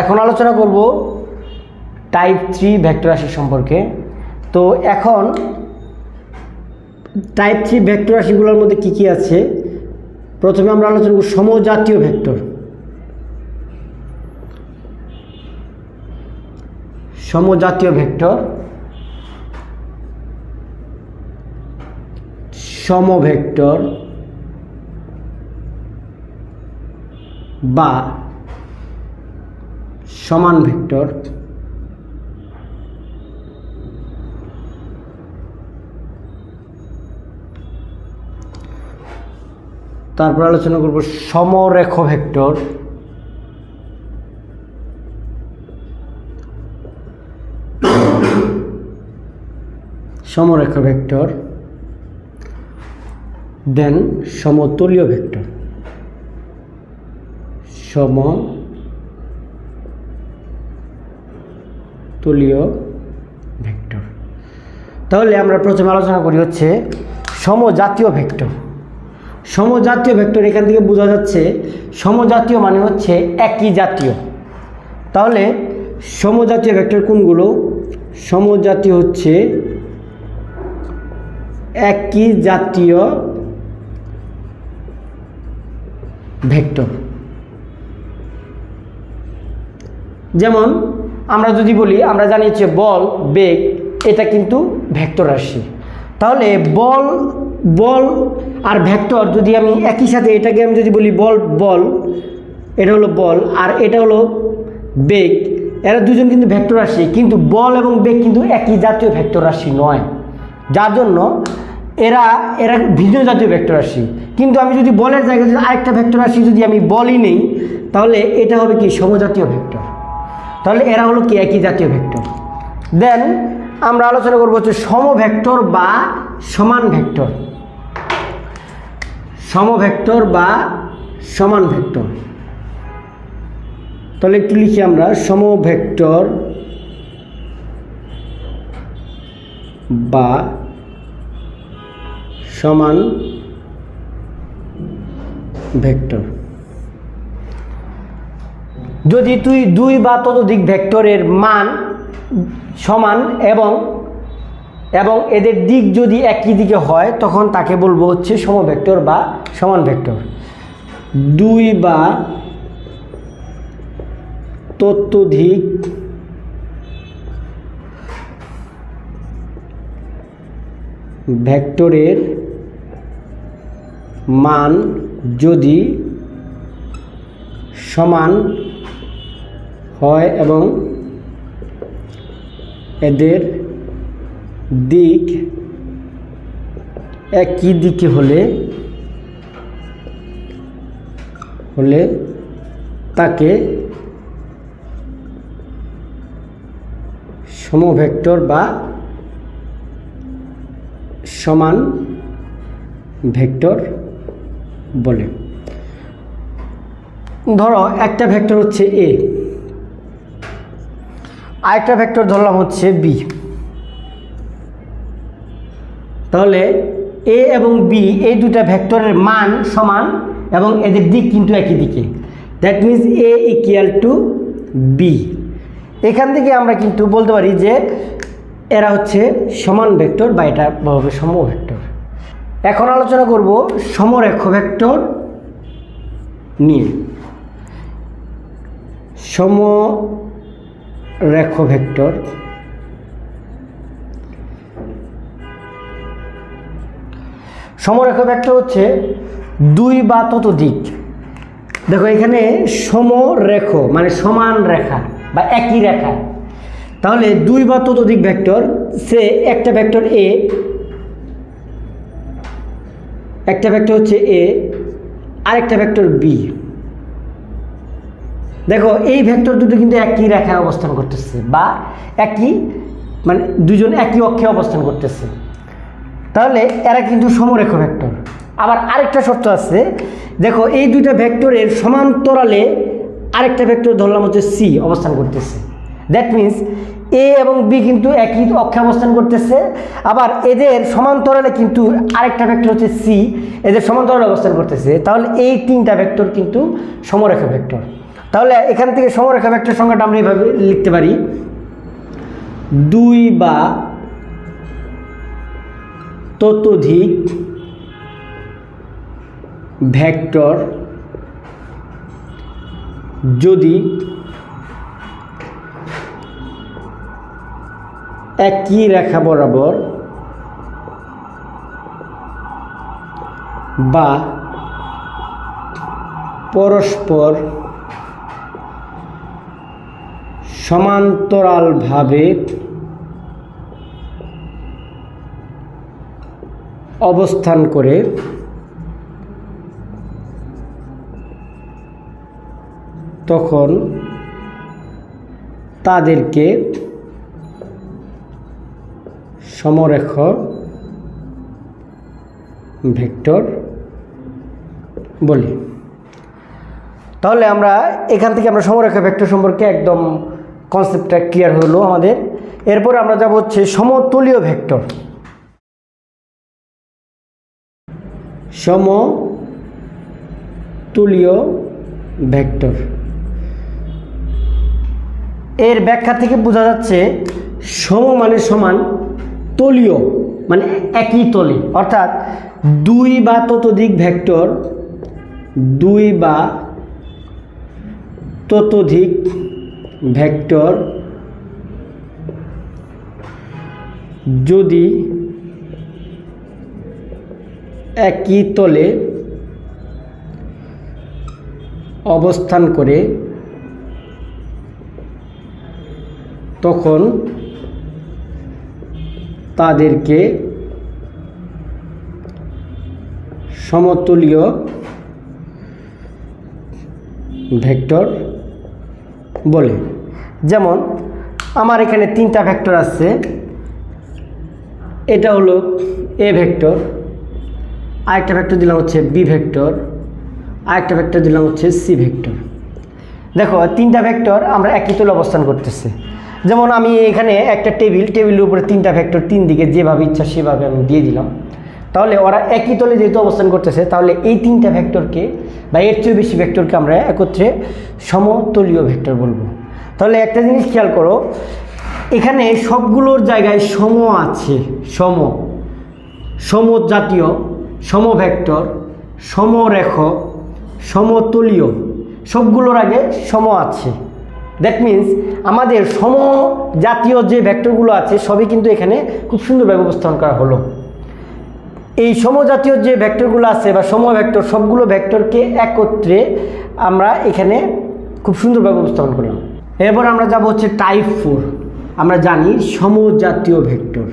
এখন আলোচনা করব টাইপ 3 ভেক্টর রাশি সম্পর্কে। তো এখন টাইপ 3 ভেক্টর রাশিগুলোর মধ্যে কি কি আছে, প্রথমে আমরা আলোচনা করব সমজাতীয় ভেক্টর। সমজাতীয় ভেক্টর, সমভেক্টর বা সমান ভেক্টর, তারপর আলোচনা করব সমরেখ ভেক্টর, সমরেখ ভেক্টর, দেন সমতলীয় ভেক্টর, সমতলীয় ভেক্টর। তাহলে আমরা প্রথমে আলোচনা করি হচ্ছে সমজাতীয় ভেক্টর। সমজাতীয় ভেক্টর এখান থেকে বোঝা যাচ্ছে সমজাতীয় মানে হচ্ছে একই জাতীয়। তাহলে সমজাতীয় ভেক্টর কোনগুলো? সমজাতীয় হচ্ছে একই জাতীয় ভেক্টর। যেমন আমরা যদি বলি, আমরা জানি যে বল, বেগ, এটা কিন্তু ভেক্টর রাশি। তাহলে বল আর ভেক্টর যদি আমি একই সাথে, এটাকে আমি যদি বলি বল, এটা হলো বল আর এটা হলো বেগ, এরা দুজন কিন্তু ভেক্টর রাশি, কিন্তু বল এবং বেগ কিন্তু একই জাতীয় ভেক্টর রাশি নয়, যার জন্য এরা ভিন্ন জাতীয় ভেক্টর রাশি। কিন্তু আমি যদি বলের জায়গায় যদি আরেকটা ভেক্টর রাশি যদি আমি বলই নেই, তাহলে এটা হবে কি সমজাতীয় ভেক্টর। তাহলে এরা হলো কি একই জাতীয় ভেক্টর। দেন আমরা আলোচনা করবো হচ্ছে সমভেক্টর বা সমান ভেক্টর। সমভেক্টর বা সমান ভেক্টর, তাহলে একটু লিখি আমরা সমভেক্টর বা সমান ভেক্টর। যদি দুই বা ততোধিক ভেক্টরের মান সমান এবং এদের দিক যদি একই দিকে হয়, তখন তাকে বলবো হচ্ছে সমভেক্টর বা সমান ভেক্টর। দুই বা ততোধিক ভেক্টরের মান যদি সমান হয় এবং এদের দিক একই দিকে হলে তাকে সমভেক্টর বা সমান ভেক্টর বলে। ধরো একটা ভেক্টর হচ্ছে এ, আরেকটা ভেক্টর ধরলাম হচ্ছে বি। তাহলে এ এবং বি এই দুটা ভেক্টরের মান সমান এবং এদের দিক কিন্তু একই দিকে, that means A equal to B. এখান থেকে আমরা কিন্তু বলতে পারি যে এরা হচ্ছে সমান ভেক্টর বা এটা হবে সমভেক্টর। এখন আলোচনা করব সমরেখ ভেক্টর নিয়ে। সমরেখ ভেক্টর, সমরেখ ভেক্টর হচ্ছে দুই বা ততোধিক। দেখো এখানে সমরেখ মানে সমান রেখা বা একই রেখা। তাহলে দুই বা ততোধিক ভেক্টর, সে একটা ভেক্টর এ, একটা ভেক্টর হচ্ছে এ, আরেকটা ভেক্টর বি। দেখো এই ভেক্টর দুটো কিন্তু একই রেখায় অবস্থান করতেছে বা একই মানে দুজন একই অক্ষে অবস্থান করতেছে। তাহলে এরা কিন্তু সমরেখ ভেক্টর। আবার আরেকটা শর্ত আছে, দেখো এই দুইটা ভেক্টরের সমান্তরালে আরেকটা ভেক্টর ধরলাম হচ্ছে সি অবস্থান করতেছে, দ্যাট মিনস এ এবং বি কিন্তু একই অক্ষে অবস্থান করতেছে। আবার এদের সমান্তরালে কিন্তু আরেকটা ভেক্টর হচ্ছে সি, এদের সমান্তরালে অবস্থান করতেছে। তাহলে এই তিনটা ভেক্টর কিন্তু সমরেখ ভেক্টর। তাহলে এখান থেকে সমরেখা ভেক্টর সংখ্যাটা আমরা এইভাবে লিখতে পারি, 2 বা ততোধিক ভেক্টর যদি একই রেখা বরাবর বা পরস্পর সমান্তরালভাবে অবস্থান করে তখন তাদেরকে সমরেখ ভেক্টর বলি। তাহলে আমরা এখান থেকে আমরা সমরেখা ভেক্টর সম্পর্কে একদম কনসেপ্টটা ক্লিয়ার হলো আমাদের। এরপর আমরা যাব হচ্ছে সমতলীয় ভেক্টর। সমতলীয় ভেক্টর এর ব্যাখ্যা থেকে বোঝা যাচ্ছে সম মানে সমান, তলীয় মানে একই তলে, অর্থাৎ 2 বা ততোধিক ভেক্টর, 2 বা ততোধিক ভেক্টর যদি একই তলে অবস্থান করে তখন তাদেরকে সমতলীয় ভেক্টর বলে। যেমন আমার এখানে 3টা ভেক্টর আছে, এটা হলো এ ভেক্টর, আরেকটা ভেক্টর দিলাম হচ্ছে বি ভেক্টর, আরেকটা ভেক্টর দিলাম হচ্ছে সি ভেক্টর। দেখো 3টা ভেক্টর আমরা একই তলে অবস্থান করতেছে। যেমন আমি এখানে একটা টেবিলের উপরে 3টা ভেক্টর 3 দিকে যেভাবে ইচ্ছা সেভাবে আমি দিয়ে দিলাম। তাহলে ওরা একই তলে যেহেতু অবস্থান করতেছে, তাহলে এই 3টা ভেক্টরকে বা এর চেয়ে বেশি ভেক্টরকে আমরা একত্রে সমতলীয় ভেক্টর বলবো। তাহলে একটা জিনিস খেয়াল করো, এখানে সবগুলোর জায়গায় সম আছে, সমজাতীয়, সমভেক্টর, সমরেখ, সমতলীয়, সবগুলোর আগে সম আছে। দ্যাট মিন্স আমাদের সমজাতীয় যে ভেক্টরগুলো আছে সবই কিন্তু এখানে খুব সুন্দরভাবে উপস্থাপন করা হলো। এই সমজাতীয় যে ভেক্টরগুলো আছে বা সমভেক্টর, সবগুলো ভেক্টরকে একত্রে আমরা এখানে খুব সুন্দরভাবে উপস্থাপন করলাম। এরপর আমরা যাব হচ্ছে টাইপ 4। আমরা জানি সমজাতীয় ভেক্টর,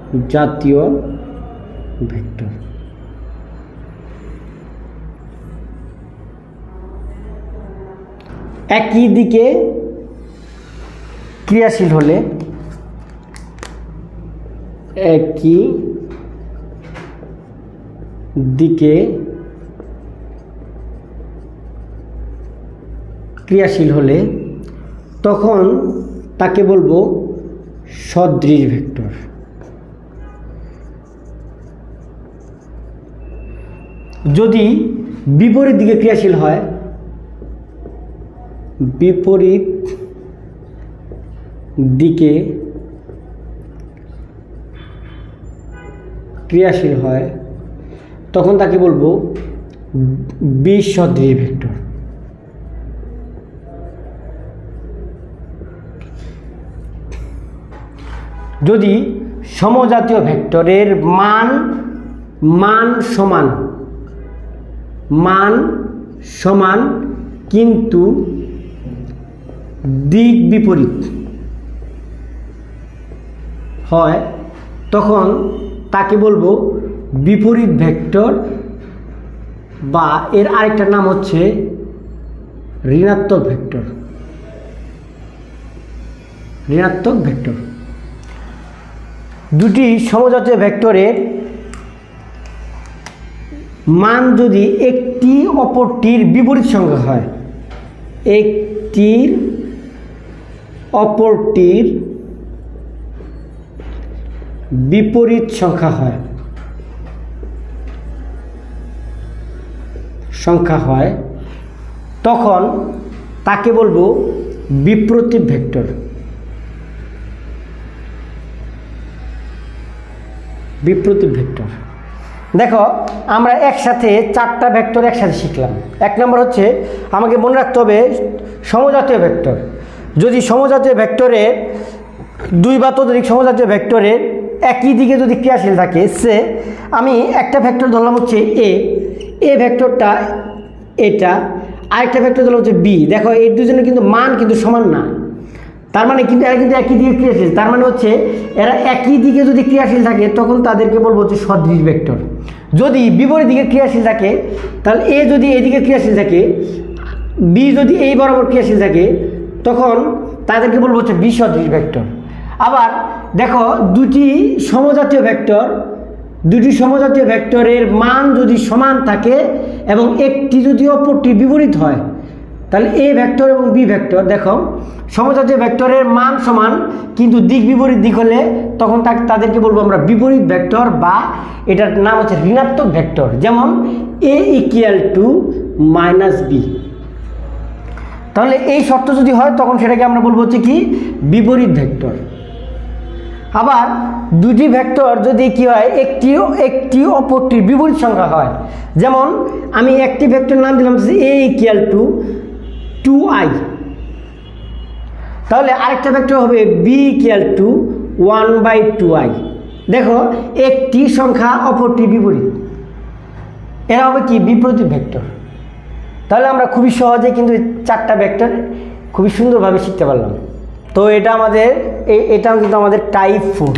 সমজাতীয় ভেক্টর একই দিকে ক্রিয়াশীল হলে, একই দিকে ক্রিয়াশীল হলে তখন তাকে বলবো সদৃশ ভেক্টর। যদি বিপরীত দিকে ক্রিয়াশীল হয়, বিপরীত দিকে ক্রিয়াশীল হয় তখন তাকে বলবো বিসদৃশ ভেক্টর। যদি সমজাতীয় ভেক্টরের মান সমান কিন্তু দিক বিপরীত হয় তখন তাকে বলবো বিপরীত ভেক্টর, বা এর আরেকটা নাম হচ্ছে ঋণাত্মক ভেক্টর। দুটি সমজাতীয় ভেক্টরের মান যদি একটি অপরটির বিপরীত সংখ্যা হয়, একটির অপরটির বিপরীত সংখ্যা হয়, সংখ্যা হয় তখন তাকে বলবো বিপ্রতীপ ভেক্টর। বিপ্রতীপ ভেক্টর। দেখো আমরা একসাথে 4টা ভেক্টর একসাথে শিখলাম। 1 নম্বর হচ্ছে আমাকে মনে রাখতে হবে সমজাতীয় ভেক্টর। যদি সমজাতীয় ভেক্টরের 2 বা ততোধিক সমজাতীয় ভেক্টরের একই দিকে যদি ক্রিয়াশীল থাকে, সে আমি একটা ভেক্টর ধরলাম হচ্ছে এ ভেক্টরটা এটা, আরেকটা ভেক্টর ধরলাম হচ্ছে বি। দেখো এই দুজনের কিন্তু মান কিন্তু সমান না, তার মানে কিন্তু এরা কিন্তু একই দিকে ক্রিয়াশীল। তার মানে হচ্ছে এরা একই দিকে যদি ক্রিয়াশীল থাকে তখন তাদেরকে বলবো হচ্ছে সদৃশ ভেক্টর। যদি বিপরীত দিকে ক্রিয়াশীল থাকে তাহলে এ যদি এদিকে ক্রিয়াশীল থাকে, বি যদি এই বরাবর ক্রিয়াশীল থাকে তখন তাদেরকে বলবো হচ্ছে বিসদৃশ ভেক্টর। আবার দেখো দুটি সমজাতীয় ভেক্টরের মান যদি সমান থাকে এবং একটি যদি অপরটির বিপরীত হয় তাহলে এ ভেক্টর এবং বি ভেক্টর, দেখো সমজাতীয় ভেক্টরের মান সমান কিন্তু দিক বিপরীত দিক হলে তখন তাদেরকে বলবো আমরা বিপরীত ভেক্টর, বা এটার নাম হচ্ছে ঋণাত্মক ভেক্টর। যেমন a - b। তাহলে এই শর্ত যদি হয় তখন সেটাকে আমরা বলবো হচ্ছে কি বিপরীত ভেক্টর। আবার দুটি ভেক্টর যদি কি হয় একটি অপরটির বিপরীত সংখ্যা হয়, যেমন আমি একটি ভেক্টর নাম দিলাম a = 2i, তাহলে আরেকটা ভেক্টর হবে b = 1/2i। দেখো একটি সংখ্যা অপরটির বিপরীত, এরা হবে কি বিপরীত ভেক্টর। তাহলে আমরা খুবই সহজে কিন্তু 4টা ভেক্টর খুবই সুন্দরভাবে শিখতে পারলাম। তো এটা কিন্তু আমাদের টাইপ 4।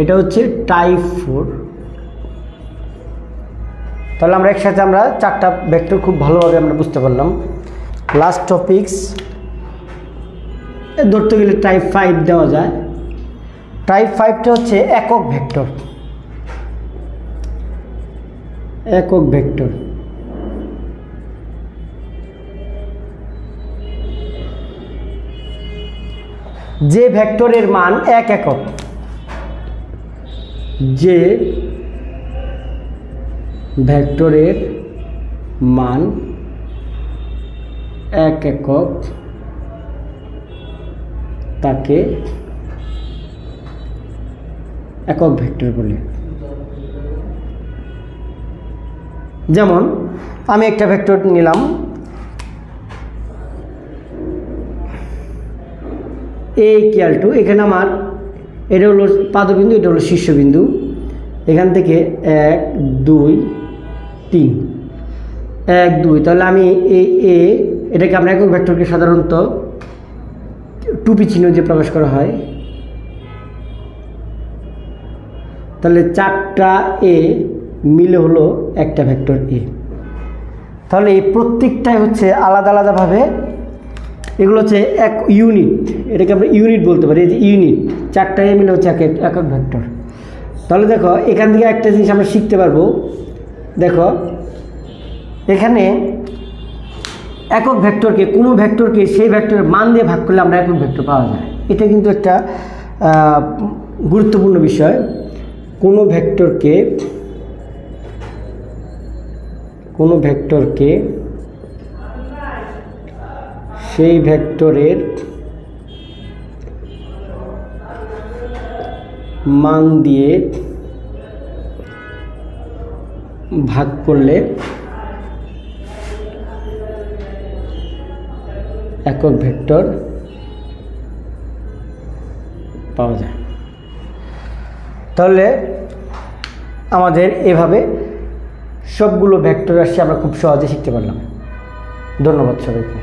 এটা হচ্ছে টাইপ 4। তাহলে আমরা একসাথে 4টা ভেক্টর খুব ভালোভাবে আমরা বুঝতে পারলাম। লাস্ট টপিকস ধরতে গেলে টাইপ 5 দেওয়া যায়। টাইপ 5টা হচ্ছে একক ভেক্টর। একক ভেক্টর যে ভেক্টরের মান 1 একক, যে ভেক্টরের মান 1 একক তাকে একক ভেক্টর বলে। যেমন আমি একটা ভেক্টর নিলাম a = এখানে আমার এটা হলো পাদবিন্দু, এটা হলো শীর্ষবিন্দু। এখান থেকে 1 2 3 1 2, তাহলে আমি এটাকে আমরা একক ভেক্টরকে সাধারণত টুপি চিহ্ন দিয়ে প্রকাশ করা হয়। তাহলে 4টা a মিলে হলো একটা ভেক্টর a। তাহলে এই প্রত্যেকটাই হচ্ছে আলাদা আলাদাভাবে, এগুলো হচ্ছে এক ইউনিট, এটাকে আমরা ইউনিট বলতে পারি। এই যে ইউনিট 4টা a মিলে হচ্ছে একক ভেক্টর। তাহলে দেখো এখান থেকে একটা জিনিস আমরা শিখতে পারবো। দেখো এখানে একক ভেক্টরকে, কোনো ভেক্টরকে সেই ভেক্টরের মান দিয়ে ভাগ করলে আমরা একক ভেক্টর পাওয়া যায়। এটা কিন্তু একটা গুরুত্বপূর্ণ বিষয়। কোনো ভেক্টরকে সেই ভেক্টরের মান দিয়ে ভাগ করলে একক ভেক্টর পাওয়া যায়। তাহলে আমাদের এভাবে সবগুলো ভেক্টর রাশি আমরা খুব সহজে শিখতে পারলাম। ধন্যবাদ সবাইকে।